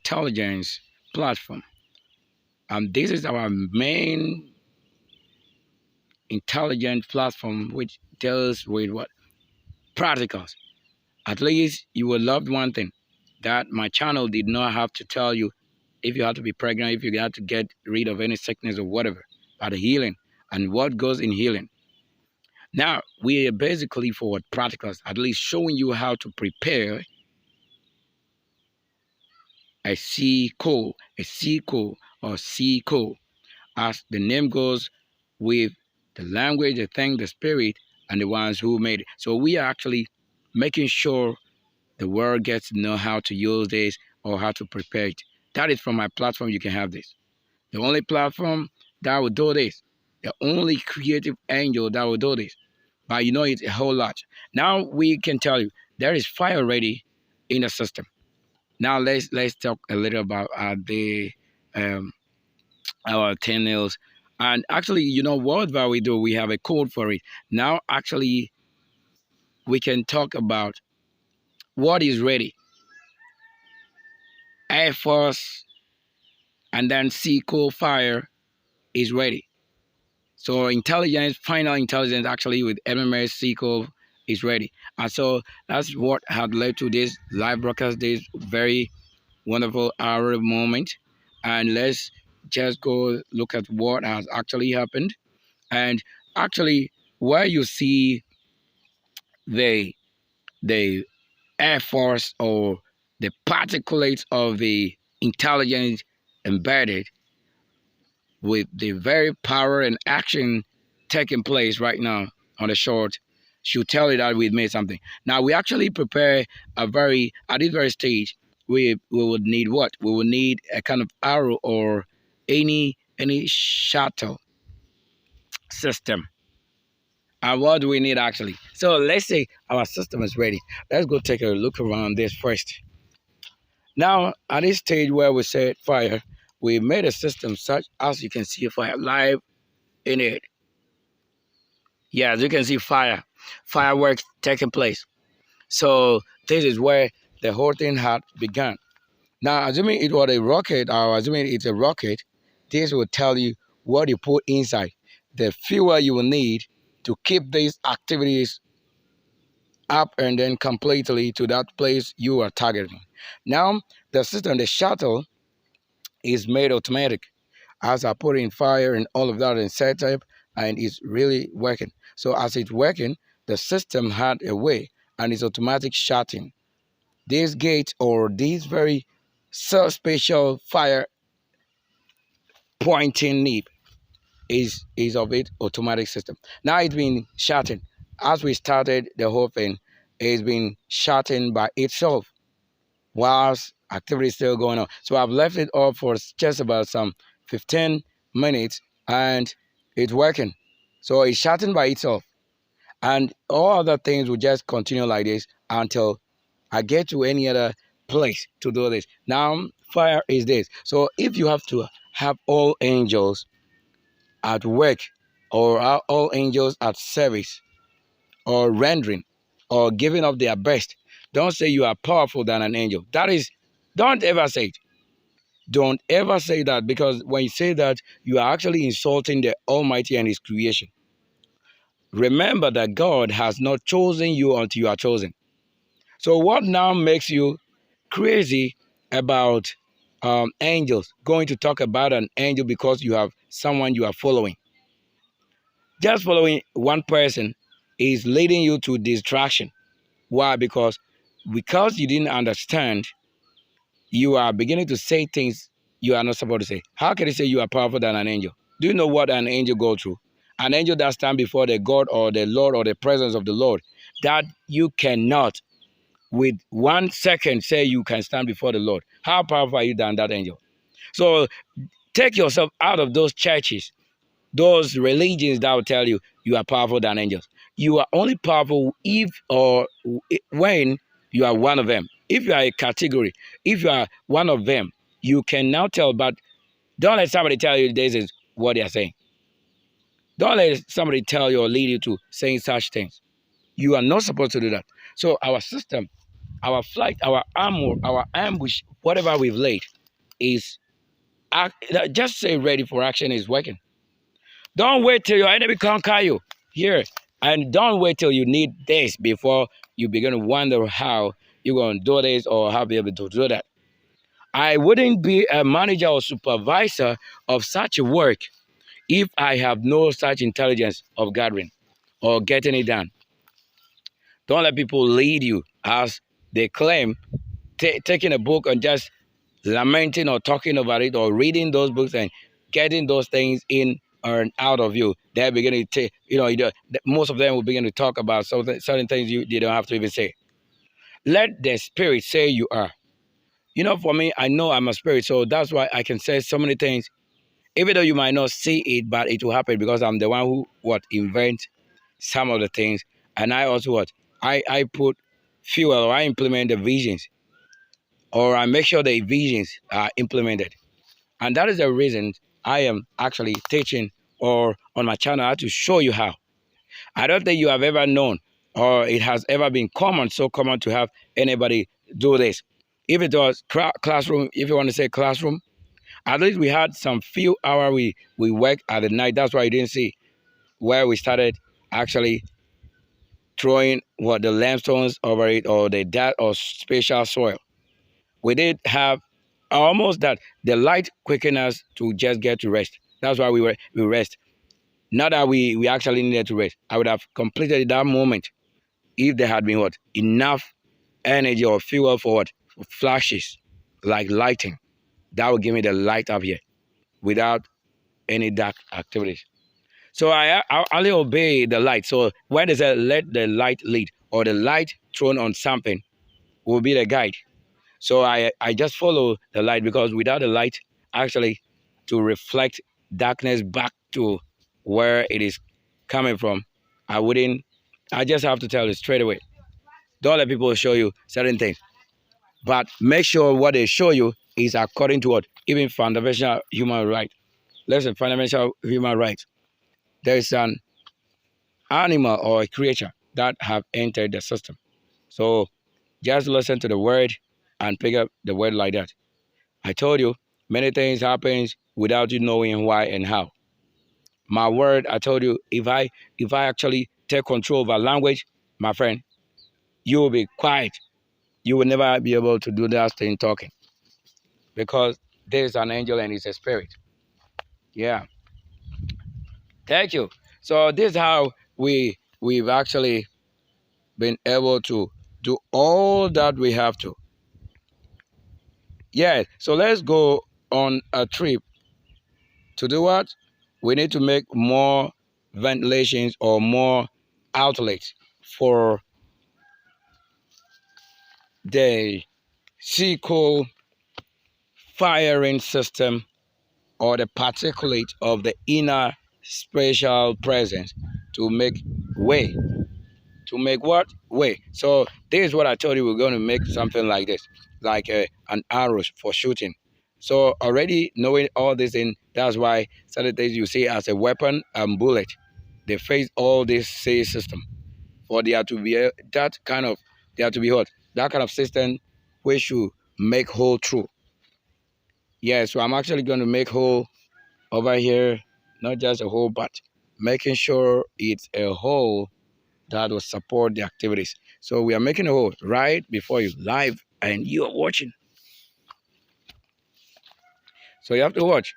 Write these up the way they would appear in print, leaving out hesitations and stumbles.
intelligence platform. This is our main intelligent platform, which deals with what? Practicals. At least you will love one thing, that my channel did not have to tell you if you have to be pregnant, if you have to get rid of any sickness or whatever, but the healing and what goes in healing. Now, we are basically for practicals, at least showing you how to prepare a sequel, or sequel, as the name goes, with the language, the thing, the spirit, and the ones who made it. So we are actually making sure the world gets to know how to use this or how to prepare it. That is from my platform. You can have this. The only platform that will do this. The only creative angel that will do this. But you know it's a whole lot. Now we can tell you there is fire already in the system. Now let's talk a little about our 10 nails. And actually, you know what we do? We have a code for it. Now actually we can talk about what is ready. AirForce and then SQL Fire is ready. So intelligence, final intelligence actually with MMS SQL is ready. And so that's what had led to this live broadcast, this very wonderful hour moment. And let's just go look at what has actually happened. And actually, where you see the AirForce or the particulates of the intelligence embedded with the very power and action taking place right now on the short, should tell you that we've made something. Now we actually prepare at this very stage, we would need what? We would need a kind of arrow or any shuttle system. And what do we need actually? So let's say our system is ready. Let's go take a look around this first. Now at this stage where we said fire, we made a system such as you can see fire live in it. Yeah, as you can see fireworks taking place. So this is where the whole thing had begun. Now, assuming it was a rocket, or assuming it's a rocket, this will tell you what you put inside, the fuel you will need to keep these activities up and then completely to that place you are targeting. Now, the system, the shuttle, is made automatic. As I put in fire and all of that and setup, and it's really working. So as it's working, the system had a way and it's automatic shutting. This gate or this very special fire pointing nib is of it automatic system. Now it's been shutting. As we started the whole thing, it's been shutting by itself whilst activity is still going on. So I've left it off for just about some 15 minutes and it's working. So it's shutting by itself. And all other things will just continue like this until I get to any other place to do this. Now, fire is this. So if you have to have all angels at work or all angels at service or rendering or giving up their best, don't say you are powerful than an angel. Don't ever say it. Don't ever say that, because when you say that, you are actually insulting the Almighty and His creation. Remember that God has not chosen you until you are chosen. So what now makes you crazy about angels, going to talk about an angel because you have someone you are following? Just following one person is leading you to distraction. Why? Because you didn't understand, you are beginning to say things you are not supposed to say. How can you say you are powerful than an angel? Do you know what an angel goes through? An angel that stands before the God or the Lord or the presence of the Lord, that you cannot with 1 second say you can stand before the Lord. How powerful are you than that angel? So take yourself out of those churches, those religions that will tell you you are powerful than angels. You are only powerful if or when you are one of them. If you are a category, if you are one of them, you can now tell, but don't let somebody tell you this is what they are saying. Don't let somebody tell you or lead you to saying such things. You are not supposed to do that. So our system, our flight, our armor, our ambush, whatever we've laid, is just say ready for action is working. Don't wait till your enemy conquer you. Here. And don't wait till you need this before you begin to wonder how you're going to do this or how be able to do that. I wouldn't be a manager or supervisor of such a work if I have no such intelligence of gathering or getting it done. Don't let people lead you as they claim, taking a book and just lamenting or talking about it or reading those books and getting those things in or out of you. They're beginning to, most of them will begin to talk about certain things you don't have to even say. Let the spirit say you are. For me, I know I'm a spirit, so that's why I can say so many things, even though you might not see it, but it will happen because I'm the one who invent some of the things, and I also I put fuel or I implement the visions, or I make sure the visions are implemented, and that is the reason I am actually teaching or on my channel how to show you how. I don't think you have ever known or it has ever been so common to have anybody do this. If it was classroom, if you want to say classroom, at least we had some few hours we worked at the night. That's why you didn't see where we started actually throwing the limstones over it or the dirt or special soil. We did have almost that the light quickened us to just get to rest. That's why we rest. Not that we actually needed to rest. I would have completed that moment if there had been enough energy or fuel for flashes like lighting. That would give me the light up here without any dark activities. So I only obey the light. So when they say let the light lead or the light thrown on something will be the guide. So I just follow the light because without the light, actually, to reflect darkness back to where it is coming from, I just have to tell it straight away. Don't let people show you certain things. But make sure what they show you is according to even fundamental human right. Let's say fundamental human rights. There is an animal or a creature that have entered the system. So just listen to the word and pick up the word like that. I told you many things happens without you knowing why and how. My word, I told you, if I actually take control of our language, my friend, you will be quiet. You will never be able to do that thing talking because there is an angel and it's a spirit. Yeah. Thank you. So this is how we've actually been able to do all that we have to. Yeah. So let's go on a trip to do what? We need to make more ventilations or more outlets for the sequel firing system or the particulate of the inner spatial presence to make way. To make what? Way. So this is what I told you we're going to make something like this, like an arrow for shooting. So already knowing all this in, that's why certain things you see as a weapon and bullet, they face all this say system. For there to be there to be what? That kind of system which should make hole through. Yeah, so I'm actually going to make hole over here, not just a hole, but making sure it's a hole that will support the activities. So we are making a hole right before you live and you are watching. So you have to watch.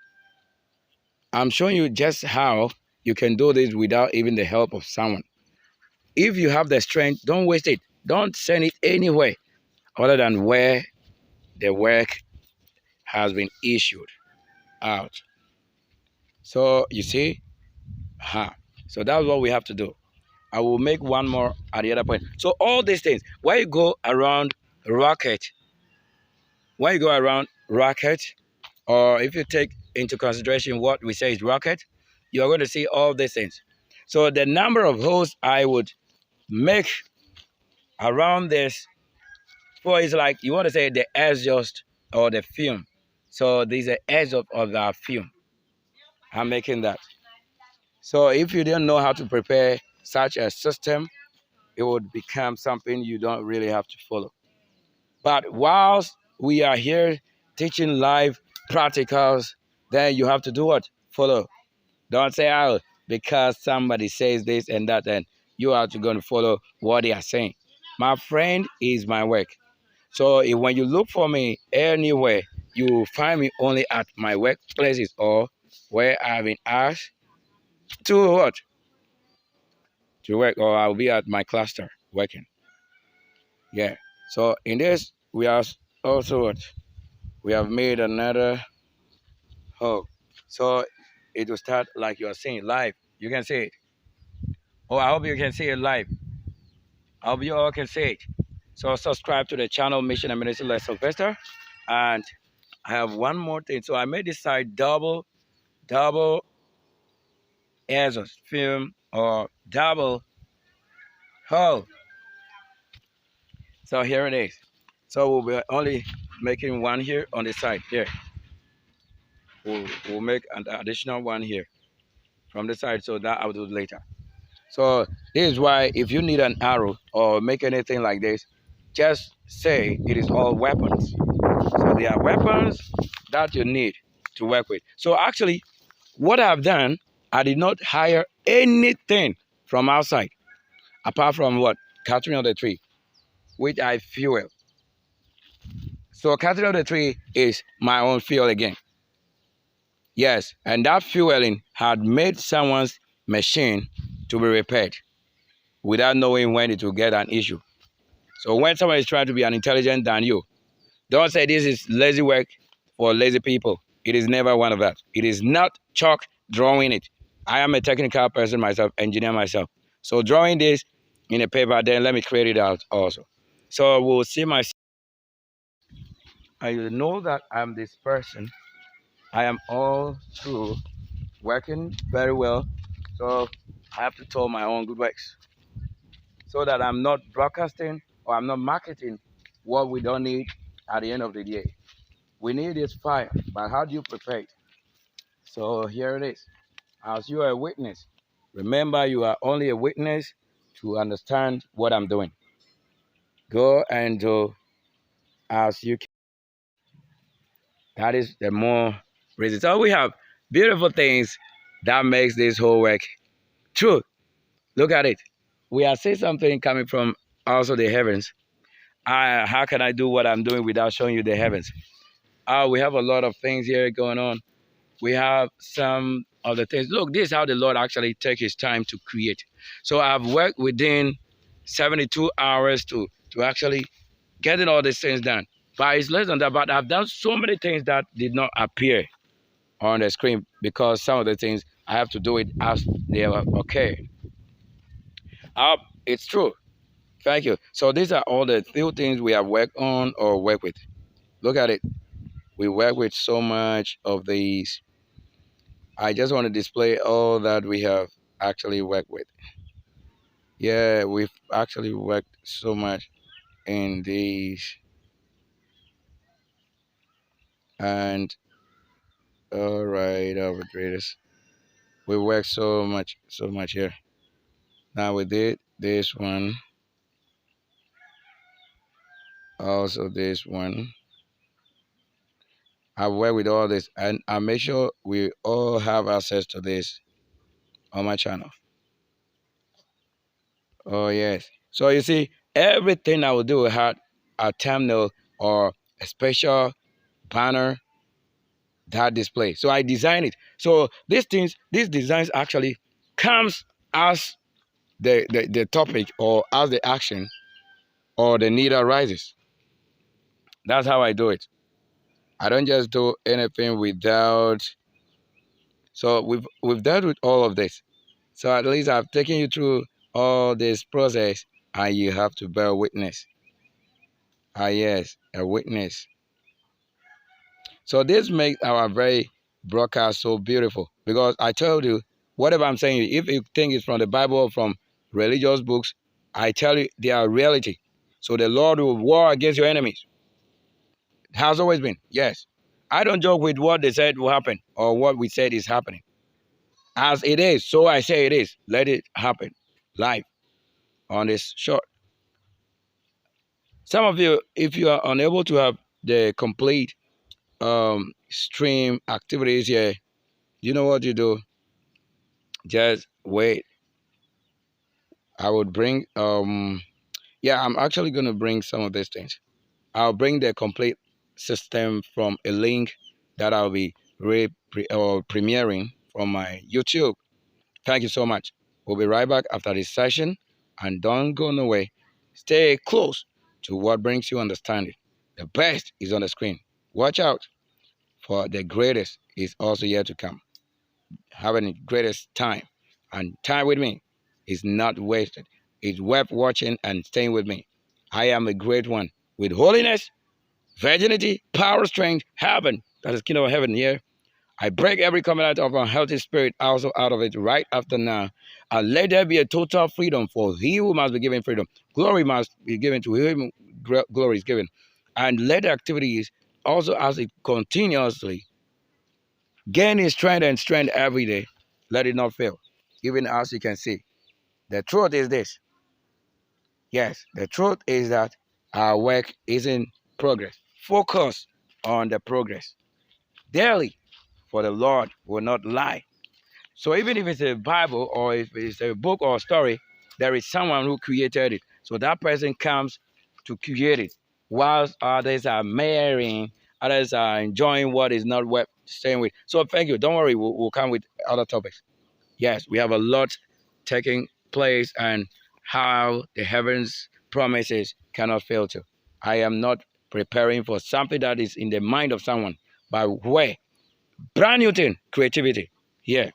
I'm showing you just how you can do this without even the help of someone. If you have the strength, don't waste it. Don't send it anywhere other than where the work has been issued out. So you see, so that's what we have to do. I will make one more at the other point. So all these things, when you go around rocket, or if you take into consideration what we say is rocket, you are going to see all these things. So the number of holes I would make around this, for is like you want to say the exhaust or the film. So these are edge of the film. I'm making that. So if you don't know how to prepare such a system, it would become something you don't really have to follow. But whilst we are here teaching live practicals, then you have to do what? Follow. Don't say, oh, because somebody says this and that, and you are going to follow what they are saying. My friend is my work. So when you look for me anywhere, you will find me only at my workplaces or where I've been asked to what? To work, or I'll be at my cluster working. Yeah. So in this, we are also what? We have made another hub. So it will start like you are saying live. You can say it. Oh, I hope you can see it live. I hope you all can see it. So subscribe to the channel Mission and Ministry Like Sylvester. And I have one more thing. So I made this side double exhaust film or double hull. So here it is. So we'll be only making one here on the side here. We'll make an additional one here from the side. So that I'll do later. So this is why if you need an arrow or make anything like this, just say it is all weapons. So they are weapons that you need to work with. So actually, what I've done, I did not hire anything from outside, apart from what? Catching of the tree, which I fuel. So catching of the tree is my own fuel again. Yes, and that fueling had made someone's machine to be repaired without knowing when it will get an issue. So when someone is trying to be an intelligent than you, don't say this is lazy work for lazy people. It is never one of that. It is not chalk drawing it. I am a technical person myself, engineer myself. So drawing this in a paper, then let me create it out also. So we'll see myself. I know that I'm this person. I am all through working very well. So I have to tell my own good works so that I'm not broadcasting or I'm not marketing what we don't need at the end of the day. We need this fire, but how do you prepare it? So here it is. As you are a witness, remember you are only a witness to understand what I'm doing. Go and do as you can. That is the more reason. So we have beautiful things that makes this whole work true. Look at it. We are seeing something coming from also the heavens. How can I do what I'm doing without showing you the heavens? We have a lot of things here going on. We have some of the things. Look, this is how the Lord actually takes his time to create. So I've worked within 72 hours to actually getting all these things done. But it's less than that. But I've done so many things that did not appear on the screen because some of the things I have to do it as they are okay. It's true. Thank you. So these are all the few things we have worked on or worked with. Look at it. We work with so much of these. I just want to display all that we have actually worked with. Yeah, we've actually worked so much in these. And all right, arbitrators. We worked so much here. Now we did this one. Also this one. I work with all this and I make sure we all have access to this on my channel. Oh yes. So you see, everything I will do had a thumbnail or a special banner that display. So I design it. So these designs actually comes as the topic or as the action or the need arises. That's how I do it. I don't just do anything without. So we've dealt with all of this. So at least I've taken you through all this process, and you have to bear witness. Ah yes, a witness. So this makes our very broadcast so beautiful because I told you, whatever I'm saying, if you think it's from the Bible or from religious books, I tell you they are reality. So the Lord will war against your enemies. It has always been, yes. I don't joke with what they said will happen or what we said is happening. As it is, so I say it is. Let it happen live on this short. Some of you, if you are unable to have the complete stream activities here, you know what you do? Just wait. I would bring yeah, I'm actually gonna bring some of these things. I'll bring the complete system from a link that I'll be premiering from my YouTube. Thank you so much. We'll be right back after this session, and don't go nowhere. Stay close to what brings you understanding. The best is on the screen. Watch out, for the greatest is also yet to come. Having the greatest time, and time with me is not wasted. It's worth watching and staying with me. I am a great one with holiness, virginity, power, strength, heaven. That is kingdom of heaven here. I break every covenant of unhealthy spirit also out of it right after now. And let there be a total freedom for he who must be given freedom. Glory must be given to him, glory is given. And let the activities also as it continuously gain in strength and strength every day. Let it not fail. Even as you can see. The truth is this. Yes, the truth is that our work is in progress. Focus on the progress. Daily, for the Lord will not lie. So even if it's a Bible or if it's a book or a story, there is someone who created it. So that person comes to create it. Whilst others are marrying, others are enjoying what is not worth staying with. So thank you. Don't worry, we'll come with other topics. Yes, we have a lot taking place and how the heavens promises cannot fail to. I am not preparing for something that is in the mind of someone, but where brand new thing, creativity. Yeah.